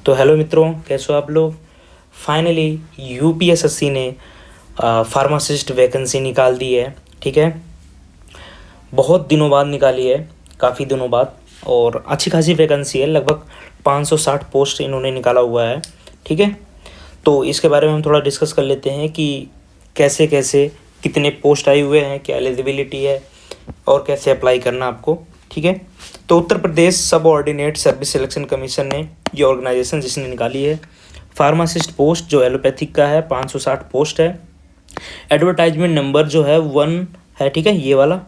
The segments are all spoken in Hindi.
तो हेलो मित्रों, कैसे हो आप लोग। फाइनली यूपीएसएससी ने फार्मासिस्ट वैकेंसी निकाल दी है। ठीक है, बहुत दिनों बाद निकाली है, काफ़ी दिनों बाद, और अच्छी खासी वैकेंसी है। लगभग 560 पोस्ट इन्होंने निकाला हुआ है। ठीक है, तो इसके बारे में हम थोड़ा डिस्कस कर लेते हैं कि कैसे कैसे कितने पोस्ट आए हुए हैं, क्या एलिजिबिलिटी है और कैसे अप्लाई करना आपको। ठीक है, तो उत्तर प्रदेश सब ऑर्डिनेट सर्विस सिलेक्शन कमीशन ने, ये ऑर्गेनाइजेशन जिसने निकाली है, फार्मासिस्ट पोस्ट जो एलोपैथिक का है 560 पोस्ट है। एडवर्टाइजमेंट नंबर जो है 1 है। ठीक है, ये वाला।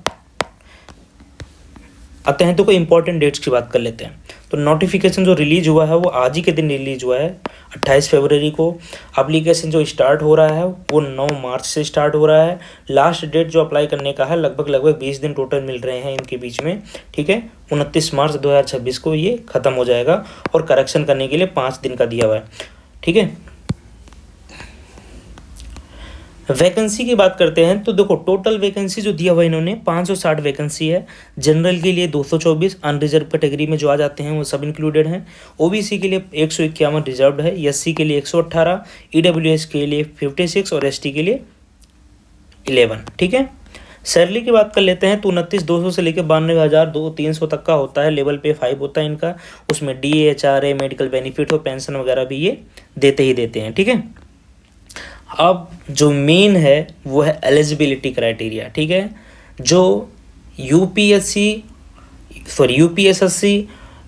आते हैं तो कोई इंपॉर्टेंट डेट्स की बात कर लेते हैं। तो नोटिफिकेशन जो रिलीज हुआ है वो आज ही के दिन रिलीज हुआ है, 28 फरवरी को। एप्लीकेशन जो स्टार्ट हो रहा है वो 9 मार्च से स्टार्ट हो रहा है। लास्ट डेट जो अप्लाई करने का है लगभग 20 दिन टोटल मिल रहे हैं इनके बीच में। ठीक है, 29 मार्च 2026 को ये ख़त्म हो जाएगा और करेक्शन करने के लिए 5 दिन का दिया हुआ है। ठीक है, वैकेंसी की बात करते हैं तो देखो, टोटल वैकेंसी जो दिया हुआ है इन्होंने 560 वैकेंसी है। जनरल के लिए 224, अनरिजर्व कैटेगरी में जो आ जाते हैं वो सब इंक्लूडेड हैं। ओबीसी के लिए 151 रिजर्व्ड है, एससी के लिए 118, ईडब्ल्यूएस के लिए 56 और एसटी के लिए 11। ठीक है, सैलरी की बात कर लेते हैं तो 29,200 से लेकर 92,300 तक का होता है। लेवल पे 5 होता है इनका, उसमें डीए, एचआरए, मेडिकल बेनिफिट और पेंशन वगैरह भी ये देते ही देते हैं। ठीक है, अब जो मेन है वो है एलिजिबिलिटी क्राइटेरिया। ठीक है, जो यूपीएसएससी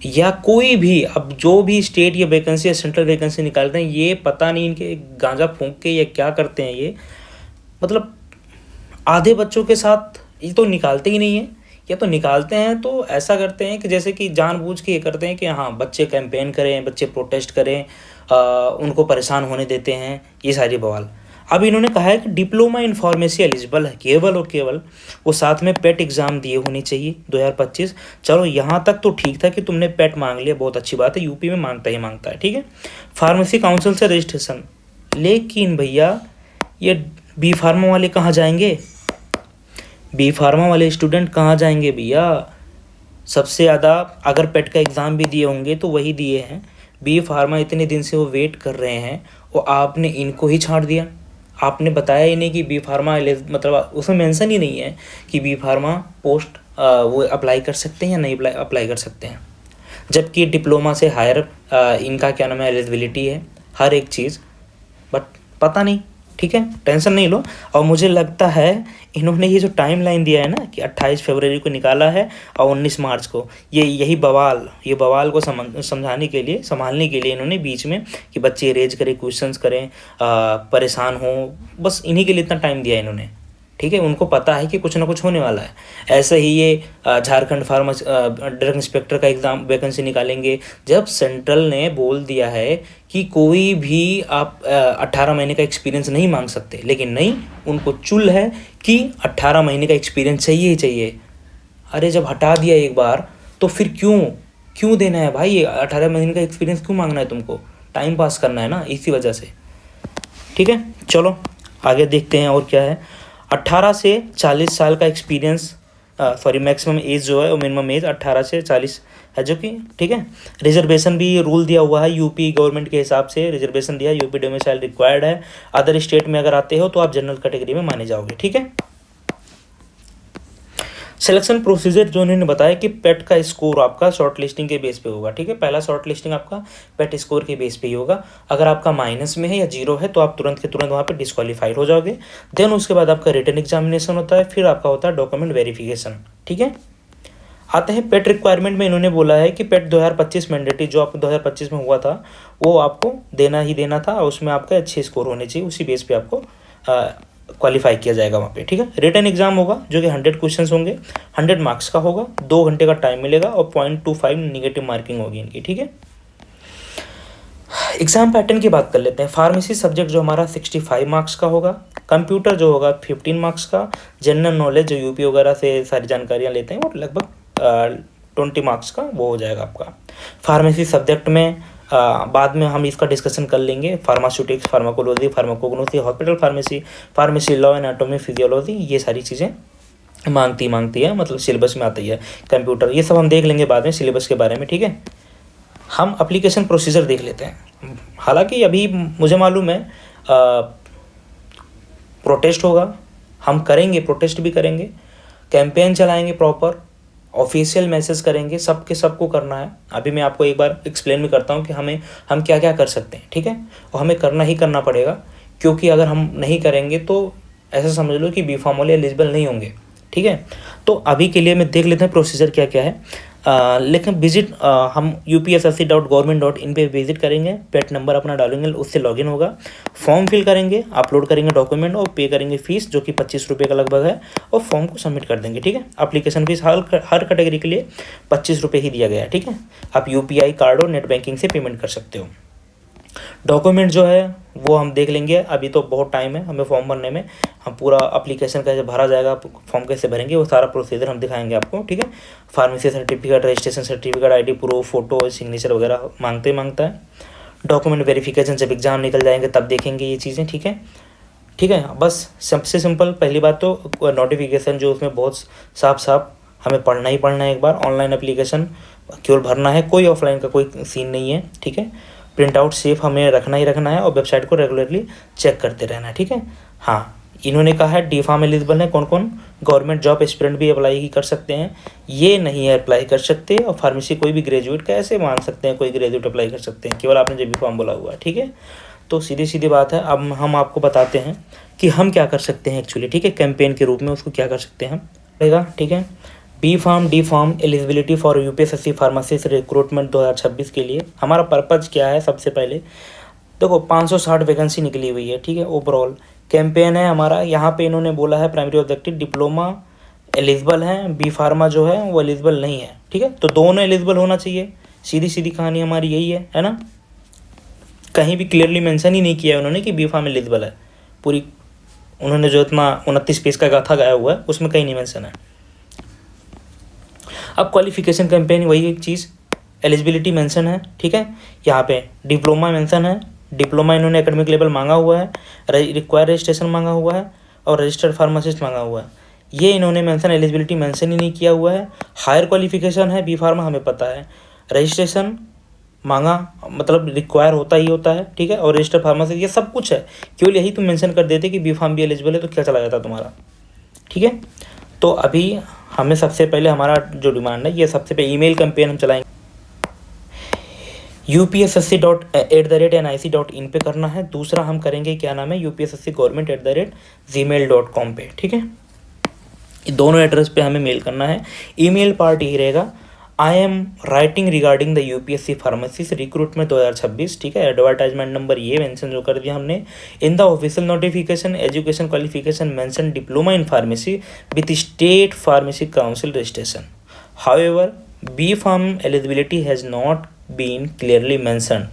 या कोई भी, अब जो भी स्टेट या वैकेंसी या सेंट्रल वैकेंसी निकालते हैं, ये पता नहीं इनके गांजा फूंक के या क्या करते हैं ये, मतलब आधे बच्चों के साथ ये तो निकालते ही नहीं है। या तो निकालते हैं तो ऐसा करते हैं कि जैसे कि जानबूझ के ये करते हैं कि हाँ बच्चे कैंपेन करें, बच्चे प्रोटेस्ट करें, उनको परेशान होने देते हैं, ये सारी बवाल। अब इन्होंने कहा है कि डिप्लोमा इन फार्मेसी एलिजिबल है केवल और केवल वो साथ में पेट एग्ज़ाम दिए होनी चाहिए 2025। चलो यहाँ तक तो ठीक था कि तुमने पेट मांग लिया, बहुत अच्छी बात है, यूपी में मांगता ही मांगता है। ठीक है, फार्मेसी काउंसिल से रजिस्ट्रेशन। लेकिन भैया ये बी फार्मा वाले कहाँ जाएंगे? बी फार्मा वाले स्टूडेंट कहाँ जाएंगे भैया? सबसे ज़्यादा अगर पेट का एग्ज़ाम भी दिए होंगे तो वही दिए हैं। बी फार्मा इतने दिन से वो वेट कर रहे हैं और आपने इनको ही छांट दिया। आपने बताया ही नहीं कि बी फार्मा, मतलब उसमें मेंशन ही नहीं है कि बी फार्मा पोस्ट वो अप्लाई कर सकते हैं या नहीं अप्लाई कर सकते हैं, जबकि डिप्लोमा से हायर इनका क्या नाम है एलिजिबिलिटी है हर एक चीज़, बट पता नहीं। ठीक है, टेंशन नहीं लो। और मुझे लगता है इन्होंने ये जो टाइम लाइन दिया है ना कि 28 फरवरी को निकाला है और 19 मार्च को, ये बवाल को समझाने के लिए, संभालने के लिए इन्होंने बीच में कि बच्चे रेज करें, क्वेश्चंस करें, परेशान हों, बस इन्हीं के लिए इतना टाइम दिया इन्होंने। ठीक है, उनको पता है कि कुछ ना कुछ होने वाला है। ऐसे ही ये झारखंड फार्मेसी ड्रग इंस्पेक्टर का एग्ज़ाम वैकेंसी निकालेंगे। जब सेंट्रल ने बोल दिया है कि कोई भी आप 18 महीने का एक्सपीरियंस नहीं मांग सकते, लेकिन नहीं, उनको चुल है कि 18 महीने का एक्सपीरियंस चाहिए ही चाहिए। अरे जब हटा दिया एक बार तो फिर क्यों देना है भाई? ये 18 महीने का एक्सपीरियंस क्यों मांगना है तुमको? टाइम पास करना है ना, इसी वजह से। ठीक है, चलो आगे देखते हैं और क्या है। 18 से 40 साल का एक्सपीरियंस, मैक्सिमम एज जो है और मिनिमम एज 18 से 40 है, जो कि ठीक है। रिजर्वेशन भी रूल दिया हुआ है यूपी गवर्नमेंट के हिसाब से, रिजर्वेशन दिया, यूपी डोमिसाइल रिक्वायर्ड है। अदर स्टेट में अगर आते हो तो आप जनरल कैटेगरी में माने जाओगे। ठीक है, सिलेक्शन प्रोसीजर जो उन्होंने बताया कि पेट का स्कोर आपका शॉर्ट लिस्टिंग के बेस पे होगा। ठीक है, पहला शॉर्ट लिस्टिंग आपका पेट स्कोर के बेस पे ही होगा। अगर आपका माइनस में है या 0 है तो आप तुरंत के तुरंत वहाँ पे डिस्क्वालीफाइड हो जाओगे। देन उसके बाद आपका रिटन एग्जामिनेशन होता है, फिर आपका होता है डॉक्यूमेंट वेरिफिकेशन। ठीक है, आते हैं पेट रिक्वायरमेंट में। इन्होंने बोला है कि पेट 2025 मैंडेटरी जो आपको 2025 में हुआ था वो आपको देना ही देना था, और उसमें आपका अच्छे स्कोर होने चाहिए, उसी बेस पे आपको क्वालिफाई किया जाएगा वहाँ पे। ठीक है, रिटन एग्जाम होगा जो कि 100 क्वेश्चंस होंगे, 100 मार्क्स का होगा, 2 घंटे का टाइम मिलेगा और 0.25 नेगेटिव मार्किंग होगी इनकी। ठीक है, एग्जाम पैटर्न की बात कर लेते हैं। फार्मेसी सब्जेक्ट जो हमारा 65 मार्क्स का होगा, कंप्यूटर जो होगा 15 मार्क्स का, जनरल नॉलेज जो यूपी वगैरह से सारी जानकारियाँ लेते हैं वो लगभग 20 मार्क्स का वो हो जाएगा आपका। फार्मेसी सब्जेक्ट में बाद में हम इसका डिस्कशन कर लेंगे। Pharmaceutics, pharmacology, pharmacognosy, hospital pharmacy, pharmacy law, anatomy, physiology, ये सारी चीज़ें मांगती है, मतलब सिलेबस में आती है। कंप्यूटर, ये सब हम देख लेंगे बाद में सिलेबस के बारे में। ठीक है, हम एप्लीकेशन प्रोसीजर देख लेते हैं। हालांकि अभी मुझे मालूम है प्रोटेस्ट होगा, हम करेंगे, प्रोटेस्ट भी करेंगे, कैंपेन चलाएंगे, प्रॉपर ऑफिशियल मैसेज करेंगे, सबके सबको करना है। अभी मैं आपको एक बार एक्सप्लेन भी करता हूँ कि हम क्या क्या कर सकते हैं, ठीक है। और हमें करना ही करना पड़ेगा, क्योंकि अगर हम नहीं करेंगे तो ऐसा समझ लो कि बी फार्म वाले एलिजिबल नहीं होंगे, ठीक है। तो अभी के लिए मैं देख लेते हैं प्रोसीजर क्या क्या है। लेकिन विजिट हम upsc.government.in पे विजिट करेंगे, पेट नंबर अपना डालेंगे, उससे लॉगिन होगा, फॉर्म फिल करेंगे, अपलोड करेंगे डॉक्यूमेंट और पे करेंगे फीस जो कि 25 रुपये का लगभग है, और फॉर्म को सबमिट कर देंगे, ठीक है। एप्लीकेशन फीस हर कैटेगरी के लिए 25 रुपये ही दिया गया है, ठीक है। आप UPI कार्ड और नेट बैंकिंग से पेमेंट कर सकते हो। डॉक्यूमेंट जो है वो हम देख लेंगे, अभी तो बहुत टाइम है हमें फॉर्म भरने में। हम पूरा एप्लीकेशन कैसे भरा जाएगा, फॉर्म कैसे भरेंगे, वो सारा प्रोसीजर हम दिखाएंगे आपको, ठीक है। Pharmacy certificate, registration certificate, ID proof, photo, signature वगैरह मांगता है। डॉक्यूमेंट वेरिफिकेशन जब एग्जाम निकल जाएंगे तब देखेंगे ये चीज़ें, ठीक है, ठीक है। बस सबसे सिंपल पहली बात तो नोटिफिकेशन जो उसमें बहुत साफ साफ हमें पढ़ना ही पढ़ना है। एक बार ऑनलाइन एप्लीकेशन केवल भरना है, कोई ऑफलाइन का कोई सीन नहीं है, ठीक है। प्रिंट आउट सेफ हमें रखना ही रखना है और वेबसाइट को रेगुलरली चेक करते रहना है, ठीक है। हाँ, इन्होंने कहा है डी फार्म एलिजिबल है कौन कौन, गवर्नमेंट जॉब एस्पिरेंट भी अप्लाई ही कर सकते हैं, ये नहीं है अप्लाई कर सकते। और फार्मेसी कोई भी ग्रेजुएट कैसे मान सकते हैं, कोई ग्रेजुएट अप्लाई कर सकते हैं, केवल आपने जो बी फार्म बोला हुआ है, ठीक है। तो सीधी सीधी बात है। अब हम आपको बताते हैं कि हम क्या कर सकते हैं एक्चुअली, ठीक है, कैंपेन के रूप में उसको क्या कर सकते हैं हम, रहेगा, ठीक है। B Pharm D Pharm eligibility for UPSSC pharmacist recruitment 2026 के लिए हमारा पर्पज़ क्या है। सबसे पहले देखो 560 वैकेंसी निकली हुई है, ठीक है। ओवरऑल कैंपेन है हमारा, यहाँ पे इन्होंने बोला है प्राइमरी ऑब्जेक्टिव डिप्लोमा एलिजिबल हैं, बी फार्मा जो है वो एलिजिबल नहीं है, ठीक है। तो दोनों एलिजिबल होना चाहिए, सीधी सीधी कहानी हमारी यही है ना। कहीं भी क्लियरली मेंशन ही नहीं किया है उन्होंने कि बी फार्म एलिजिबल है। पूरी उन्होंने जो इतना 29 पेज का गाथा गाया हुआ है उसमें कहीं नहीं मेंशन है। अब क्वालिफिकेशन कैंपेन वही चीज़, एलिजिबिलिटी मेंशन है, ठीक है। यहाँ पे डिप्लोमा मेंशन है, डिप्लोमा इन्होंने एकेडमिक लेवल मांगा हुआ है, रिक्वायर रजिस्ट्रेशन मांगा हुआ है और रजिस्टर्ड फार्मासिस्ट मांगा हुआ है, ये इन्होंने मेंशन एलिजिबिलिटी मेंशन ही नहीं किया हुआ है। हायर क्वालिफिकेशन है बी फार्मा, हमें पता है, रजिस्ट्रेशन मांगा मतलब रिक्वायर होता ही होता है, ठीक है, और रजिस्टर्ड फार्मासिस्ट ये सब कुछ है। केवल यही तुम मेंशन कर देते कि बी फार्म भी एलिजिबल है तो क्या चला जाता तुम्हारा, ठीक है। तो अभी हमें सबसे पहले हमारा जो डिमांड है, ये सबसे पहले ईमेल कैंपेन हम चलाएंगे, upssc.nic.in पे करना है। दूसरा हम करेंगे क्या नाम है, upssc.government@gmail.com पे, ठीक है। दोनों एड्रेस पे हमें मेल करना है। ईमेल पार्ट यही रहेगा, I am writing regarding the UPSC pharmacist recruitment 2026, ठीक है। एडवर्टाइजमेंट नंबर ये मेंशन जो कर दिया हमने, in the official notification education qualification mention diploma in pharmacy with state pharmacy council registration, however B Pharm eligibility has not been clearly mentioned,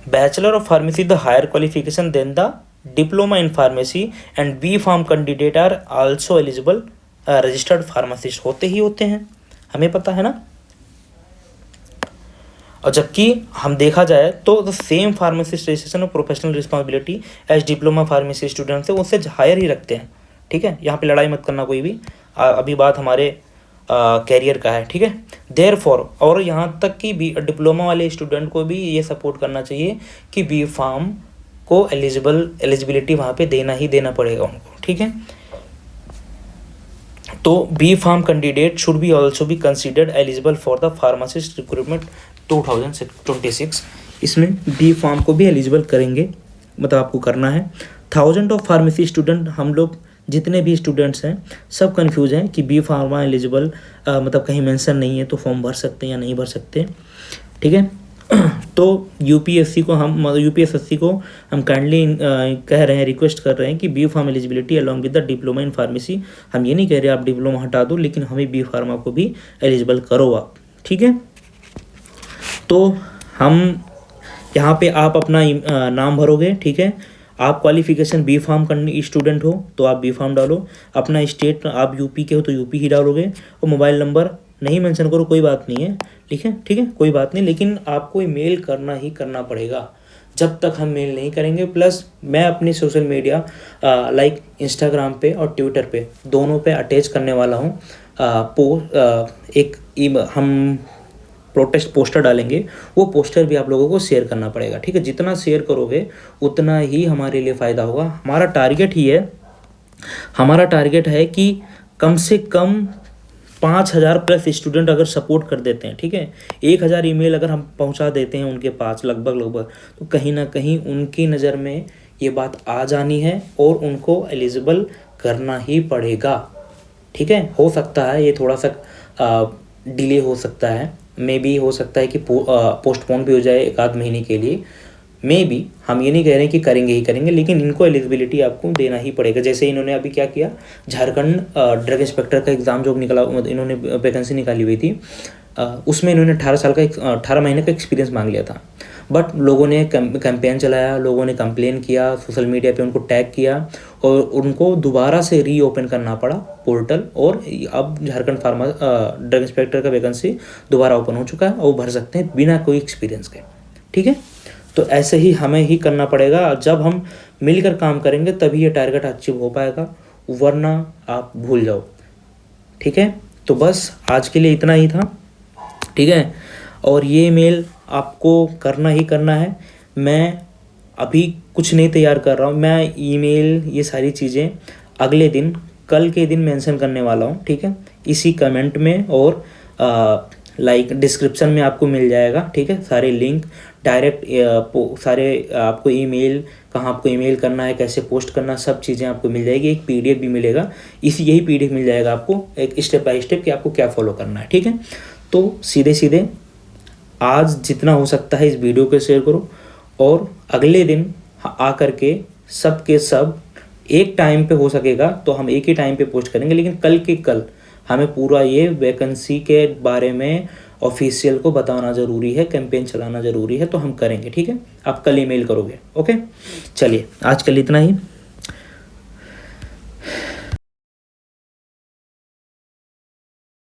bachelor of pharmacy the higher qualification than the diploma in pharmacy and B Pharm candidate are also eligible registered pharmacist होते ही होते हैं, हमें पता है ना। और जबकि हम देखा जाए तो द सेम फार्मेसिस्ट रजिस्ट्रेशन और professional responsibility as diploma pharmacy student है उससे हायर ही रखते हैं, ठीक है। यहाँ पे लड़ाई मत करना कोई भी, अभी बात हमारे कैरियर का है, ठीक है। देयरफॉर और यहाँ तक कि डिप्लोमा वाले स्टूडेंट को भी ये सपोर्ट करना चाहिए कि बी फार्म को एलिजिबिलिटी वहाँ पे देना ही देना पड़ेगा उनको, ठीक है। तो B Pharm candidate should be also be considered eligible for the pharmacist recruitment 2026। इसमें बी फार्म को भी एलिजिबल करेंगे, मतलब आपको करना है। 1000 ऑफ फार्मेसी स्टूडेंट, हम लोग जितने भी स्टूडेंट्स हैं सब कंफ्यूज हैं कि बी फार्मा एलिजिबल मतलब कहीं मेंशन नहीं है तो फॉर्म भर सकते हैं या नहीं भर सकते, ठीक है। तो UPSC को हम काइंडली कह रहे हैं, रिक्वेस्ट कर रहे हैं कि B Pharm eligibility along with the diploma in pharmacy, हम ये नहीं कह रहे आप डिप्लोमा हटा दो, लेकिन हमें बी फार्मा को भी एलिजिबल करो आप, ठीक है। तो हम यहाँ पे आप अपना नाम भरोगे, ठीक है। आप क्वालिफिकेशन बी फार्म करने स्टूडेंट हो तो आप बी फार्म डालो, अपना स्टेट आप UP के हो तो UP ही डालोगे, और मोबाइल नंबर नहीं मेंशन करो कोई बात नहीं है, ठीक है कोई बात नहीं, लेकिन आपको मेल करना ही करना पड़ेगा जब तक हम मेल नहीं करेंगे। प्लस मैं अपनी सोशल मीडिया लाइक इंस्टाग्राम पे और ट्विटर पे दोनों पे अटैच करने वाला हूँ प्रोटेस्ट पोस्टर डालेंगे, वो पोस्टर भी आप लोगों को शेयर करना पड़ेगा, ठीक है। जितना शेयर करोगे उतना ही हमारे लिए फ़ायदा होगा। हमारा टारगेट है कि कम से कम 5,000 प्लस स्टूडेंट अगर सपोर्ट कर देते हैं, ठीक है, 1,000 ईमेल अगर हम पहुंचा देते हैं उनके पास लगभग, तो कहीं ना कहीं उनकी नज़र में ये बात आ जानी है और उनको एलिजिबल करना ही पड़ेगा, ठीक है। हो सकता है ये थोड़ा सा डिले हो सकता है, मे बी हो सकता है कि पोस्टपोन भी हो जाए 1 आध महीने के लिए, मे बी। हम ये नहीं कह रहे हैं कि करेंगे ही करेंगे, लेकिन इनको एलिजिबिलिटी आपको देना ही पड़ेगा। जैसे इन्होंने अभी क्या किया, झारखंड ड्रग इंस्पेक्टर का एग्ज़ाम जो निकला, इन्होंने वैकेंसी निकाली हुई थी, उसमें इन्होंने 18 महीने का एक्सपीरियंस मांग लिया था। बट लोगों ने कैंपेन चलाया, लोगों ने कंप्लेन किया, सोशल मीडिया पे उनको टैग किया और उनको दोबारा से रीओपन करना पड़ा पोर्टल, और अब झारखंड ड्रग इंस्पेक्टर का वैकेंसी दोबारा ओपन हो चुका है और वो भर सकते हैं बिना कोई एक्सपीरियंस के, ठीक है। तो ऐसे ही हमें ही करना पड़ेगा। जब हम मिलकर काम करेंगे तभी ये टारगेट अचीव हो पाएगा, वरना आप भूल जाओ, ठीक है। तो बस आज के लिए इतना ही था, ठीक है। और ये मेल आपको करना ही करना है। मैं अभी कुछ नहीं तैयार कर रहा हूँ, मैं ईमेल ये सारी चीज़ें अगले दिन, कल के दिन मेंशन करने वाला हूँ, ठीक है। इसी कमेंट में और लाइक डिस्क्रिप्शन में आपको मिल जाएगा, ठीक है, सारे लिंक डायरेक्ट, सारे आपको ईमेल, कहाँ आपको ईमेल करना है, कैसे पोस्ट करना, सब चीज़ें आपको मिल जाएगी। एक पीडीएफ भी मिलेगा, यही पीडीएफ मिल जाएगा आपको एक स्टेप बाय स्टेप कि आपको क्या फॉलो करना है, ठीक है। तो सीधे आज जितना हो सकता है इस वीडियो को शेयर करो, और अगले दिन आकर के सब के सब एक टाइम पे हो सकेगा तो हम एक ही टाइम पे पोस्ट करेंगे, लेकिन कल के कल हमें पूरा ये वैकेंसी के बारे में ऑफिशियल को बताना ज़रूरी है, कैंपेन चलाना ज़रूरी है, तो हम करेंगे, ठीक है। आप कल ईमेल करोगे, ओके। चलिए आज के लिए इतना ही।